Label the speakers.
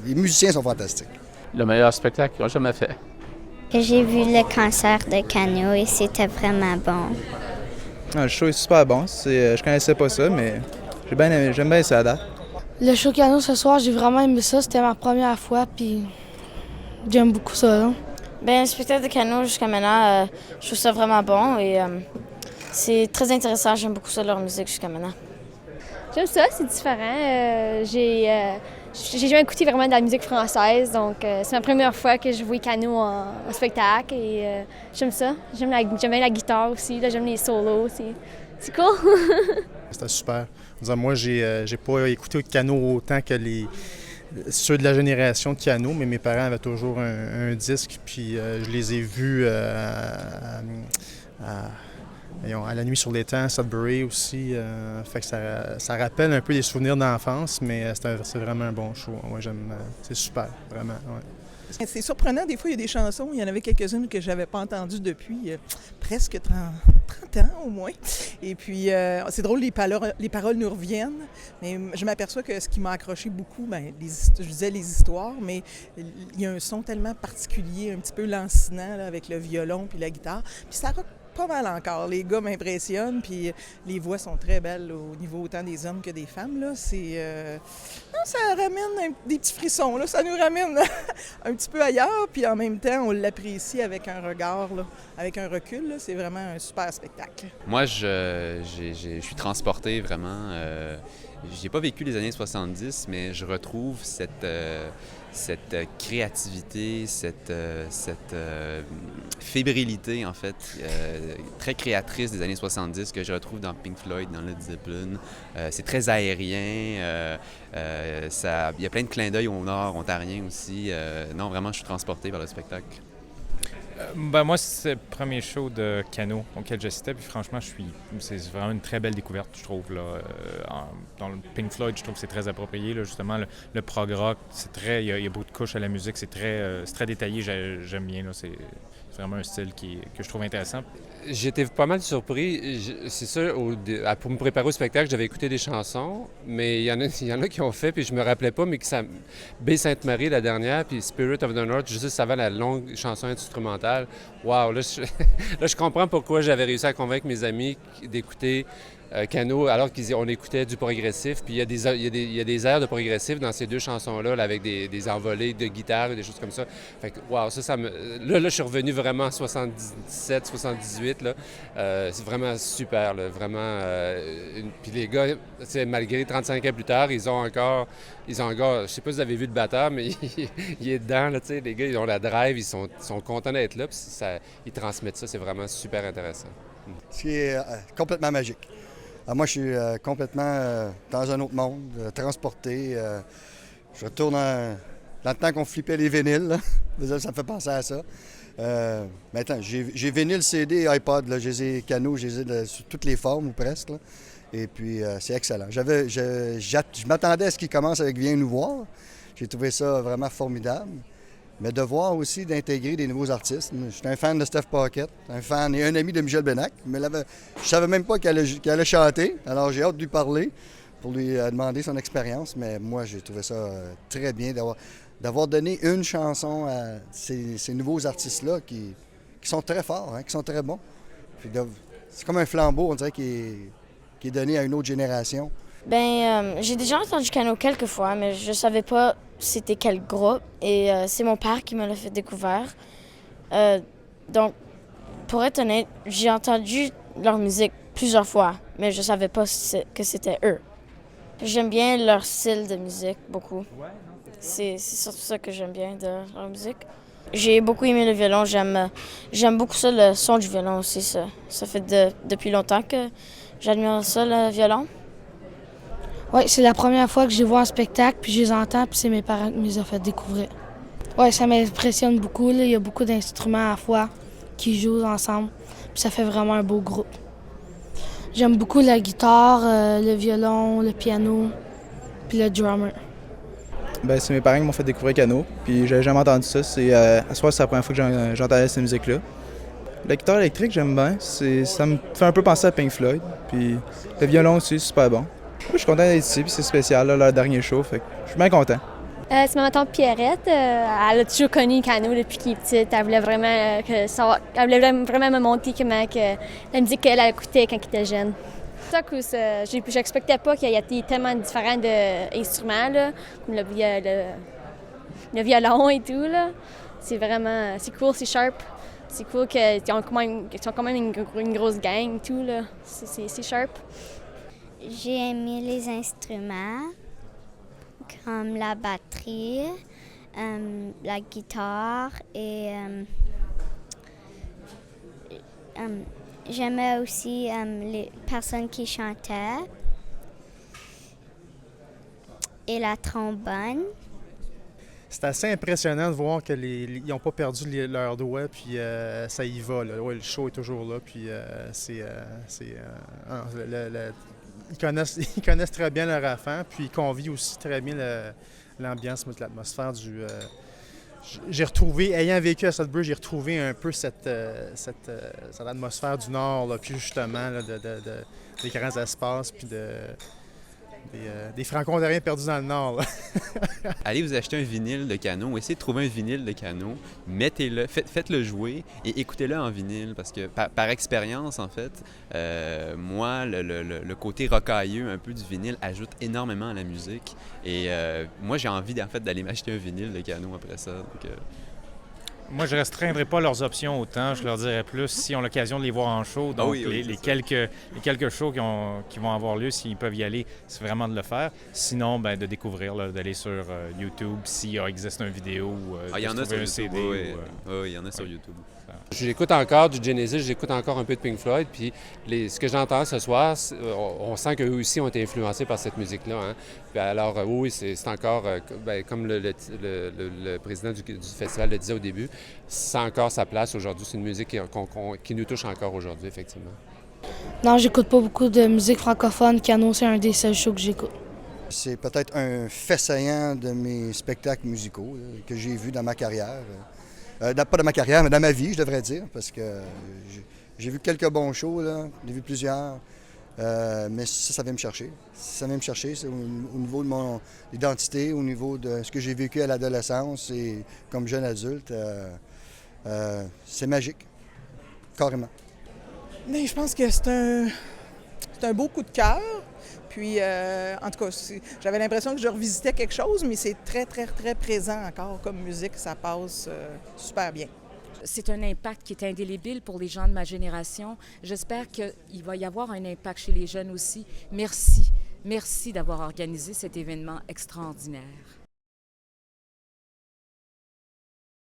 Speaker 1: Les musiciens sont fantastiques.
Speaker 2: Le meilleur spectacle qu'ils ont jamais fait.
Speaker 3: Que j'ai vu le concert de Cano et c'était vraiment bon.
Speaker 4: Le show est super bon. Je connaissais pas ça, mais j'aime bien ça à date.
Speaker 5: Le show Cano ce soir, j'ai vraiment aimé ça. C'était ma première fois, puis j'aime beaucoup ça. Là.
Speaker 6: Bien, le spectacle de Cano jusqu'à maintenant, je trouve ça vraiment bon et c'est très intéressant. J'aime beaucoup ça, leur musique jusqu'à maintenant.
Speaker 7: J'aime ça, c'est différent. J'ai jamais écouté vraiment de la musique française, donc c'est ma première fois que je vois Cano en spectacle et j'aime ça. J'aime bien la guitare aussi, là, j'aime les solos, c'est cool.
Speaker 8: C'était super. Moi, j'ai pas écouté Cano autant que ceux de la génération de Cano, mais mes parents avaient toujours un disque, puis je les ai vus à la nuit sur l'étang, à Sudbury aussi. Fait que ça rappelle un peu des souvenirs d'enfance, mais c'est vraiment un bon show. Moi, j'aime. C'est super, vraiment. Ouais.
Speaker 9: C'est surprenant, des fois, il y a des chansons, il y en avait quelques-unes que je n'avais pas entendues depuis presque 30 ans au moins. Et puis, c'est drôle, les paroles nous reviennent, mais je m'aperçois que ce qui m'a accroché beaucoup, je disais les histoires, mais il y a un son tellement particulier, un petit peu lancinant là, avec le violon puis la guitare. Puis ça rock pas mal encore. Les gars m'impressionnent, puis les voix sont très belles au niveau autant des hommes que des femmes. Là. Ça ramène des petits frissons. Là. Ça nous ramène un petit peu ailleurs, puis en même temps, on l'apprécie avec un regard, là, avec un recul. Là. C'est vraiment un super spectacle.
Speaker 10: Moi, je suis transporté vraiment. J'ai pas vécu les années 70, mais je retrouve cette créativité, cette fébrilité, en fait, très créatrice des années 70 que je retrouve dans Pink Floyd, dans Led Zeppelin. C'est très aérien. Il y a plein de clins d'œil au nord ontarien aussi. Non, vraiment, je suis transporté par le spectacle.
Speaker 11: Moi, c'est le premier show de Cano auquel j'assistais, puis franchement, c'est vraiment une très belle découverte, je trouve. Là. Dans le Pink Floyd, je trouve que c'est très approprié. Là, justement, le prog rock, il y a beaucoup de couches à la musique, c'est très détaillé, j'aime bien. Là, c'est vraiment un style que je trouve intéressant.
Speaker 12: J'étais pas mal surpris. C'est ça, pour me préparer au spectacle, j'avais écouté des chansons, mais il y en a qui ont fait, puis je me rappelais pas, mais que ça... Baie Sainte-Marie, la dernière, puis Spirit of the North, juste avant la longue chanson instrumentale. Wow, là, je comprends pourquoi j'avais réussi à convaincre mes amis d'écouter Cano, alors qu'on écoutait du progressif. Puis il y a des airs de progressif dans ces deux chansons-là, là, avec des envolées de guitare et des choses comme ça. Fait que, wow, là, je suis revenu vraiment en 77, 78, là. C'est vraiment super, là, vraiment. Puis les gars, malgré 35 ans plus tard, ils ont encore, je sais pas si vous avez vu le batteur, mais il est dedans, là, tu sais. Les gars, ils ont la drive, ils sont contents d'être là, puis ils transmettent ça, c'est vraiment super intéressant.
Speaker 1: Ce qui est complètement magique. Moi, je suis complètement dans un autre monde, transporté. Je retourne dans le temps qu'on flippait les vinyles. Là. Ça me fait penser à ça. Maintenant, j'ai vinyle, CD, iPod. Là, je les ai Cano, je les ai sur toutes les formes ou presque. Là. Et puis, c'est excellent. Je m'attendais à ce qu'ils commencent avec Viens nous voir. J'ai trouvé ça vraiment formidable. Mais de voir aussi d'intégrer des nouveaux artistes. Je suis un fan de Steph Paquette, un fan et un ami de Michel Benac. Mais je savais même pas qu'elle allait chanter, alors j'ai hâte de lui parler pour lui demander son expérience. Mais moi, j'ai trouvé ça très bien d'avoir donné une chanson à ces nouveaux artistes-là qui sont très forts, hein, qui sont très bons. C'est comme un flambeau, on dirait, qui est donné à une autre génération.
Speaker 6: J'ai déjà entendu Cano quelques fois, mais je savais pas c'était quel groupe. Et c'est mon père qui me l'a fait découvrir. Donc, pour être honnête, j'ai entendu leur musique plusieurs fois, mais je savais pas que c'était eux. J'aime bien leur style de musique, beaucoup. C'est surtout ça que j'aime bien de leur musique. J'ai beaucoup aimé le violon. J'aime beaucoup ça, le son du violon aussi. Ça fait depuis longtemps que j'admire ça, le violon.
Speaker 5: Oui, c'est la première fois que je les vois en spectacle, puis je les entends, puis c'est mes parents qui me les ont fait découvrir. Oui, ça m'impressionne beaucoup. Là. Il y a beaucoup d'instruments à la fois qui jouent ensemble, puis ça fait vraiment un beau groupe. J'aime beaucoup la guitare, le violon, le piano, puis le drummer.
Speaker 4: C'est mes parents qui m'ont fait découvrir Cano, puis j'avais jamais entendu ça. À ce soir, c'est la première fois que j'entendais cette musique-là. La guitare électrique, j'aime bien. Ça me fait un peu penser à Pink Floyd, puis le violon aussi, c'est super bon. Je suis content d'être ici, puis c'est spécial, là, leur dernier show, fait que je suis bien content.
Speaker 7: C'est ma tante Pierrette. Elle a toujours connu Cano depuis qu'elle est petite. Elle voulait vraiment, vraiment me montrer comment la musique qu'elle écoutait quand elle était jeune. J'expectais pas qu'il y ait tellement différents d'instruments, là, comme le violon et tout. C'est cool, c'est sharp. C'est cool qu'ils sont quand même une grosse gang et tout. C'est sharp.
Speaker 3: J'ai aimé les instruments, comme la batterie, la guitare et j'aimais aussi les personnes qui chantaient et la trombone.
Speaker 8: C'est assez impressionnant de voir qu'ils n'ont pas perdu leurs doigts, puis ça y va. Là. Ouais, le show est toujours là, puis ils connaissent très bien leur affaire, puis ils convient aussi très bien l'ambiance, l'atmosphère du... J'ai retrouvé, ayant vécu à Sudbury, j'ai retrouvé un peu cette atmosphère du Nord, là, puis justement là, des grands espaces, puis des Franco-Ontariens perdus dans le Nord.
Speaker 10: Allez vous acheter un vinyle de Cano, ou essayez de trouver un vinyle de Cano, mettez-le, faites-le jouer et écoutez-le en vinyle, parce que par expérience, en fait, moi, le côté rocailleux un peu du vinyle ajoute énormément à la musique. Et moi, j'ai envie en fait d'aller m'acheter un vinyle de Cano après ça. Donc,
Speaker 11: moi, je ne restreindrai pas leurs options autant. Je leur dirais plus s'ils ont l'occasion de les voir en show. Donc, les quelques shows qui vont avoir lieu, s'ils peuvent y aller, c'est vraiment de le faire. Sinon, de découvrir, d'aller sur YouTube s'il existe une vidéo ou
Speaker 10: il y en a sur
Speaker 11: un
Speaker 10: YouTube,
Speaker 11: CD.
Speaker 10: Oui, il y en a sur YouTube.
Speaker 12: J'écoute encore du Genesis, j'écoute encore un peu de Pink Floyd, puis ce que j'entends ce soir, on sent qu'eux aussi ont été influencés par cette musique-là. Hein. Puis alors, oui, c'est encore, comme le président du festival le disait au début, c'est encore sa place aujourd'hui. C'est une musique qui nous touche encore aujourd'hui, effectivement.
Speaker 5: Non, j'écoute pas beaucoup de musique francophone. Cano, c'est un des seuls shows que j'écoute.
Speaker 1: C'est peut-être un fait saillant de mes spectacles musicaux que j'ai vus dans ma carrière. Pas dans ma carrière, mais dans ma vie, je devrais dire, parce que j'ai vu quelques bons shows, là, j'ai vu plusieurs, mais ça vient me chercher. Ça vient me chercher, c'est au niveau de mon identité, au niveau de ce que j'ai vécu à l'adolescence et comme jeune adulte, c'est magique, carrément.
Speaker 9: Mais je pense que c'est un beau coup de cœur. Puis, en tout cas, j'avais l'impression que je revisitais quelque chose, mais c'est très, très, très présent encore comme musique. Ça passe super bien.
Speaker 13: C'est un impact qui est indélébile pour les gens de ma génération. J'espère qu'il va y avoir un impact chez les jeunes aussi. Merci. Merci d'avoir organisé cet événement extraordinaire.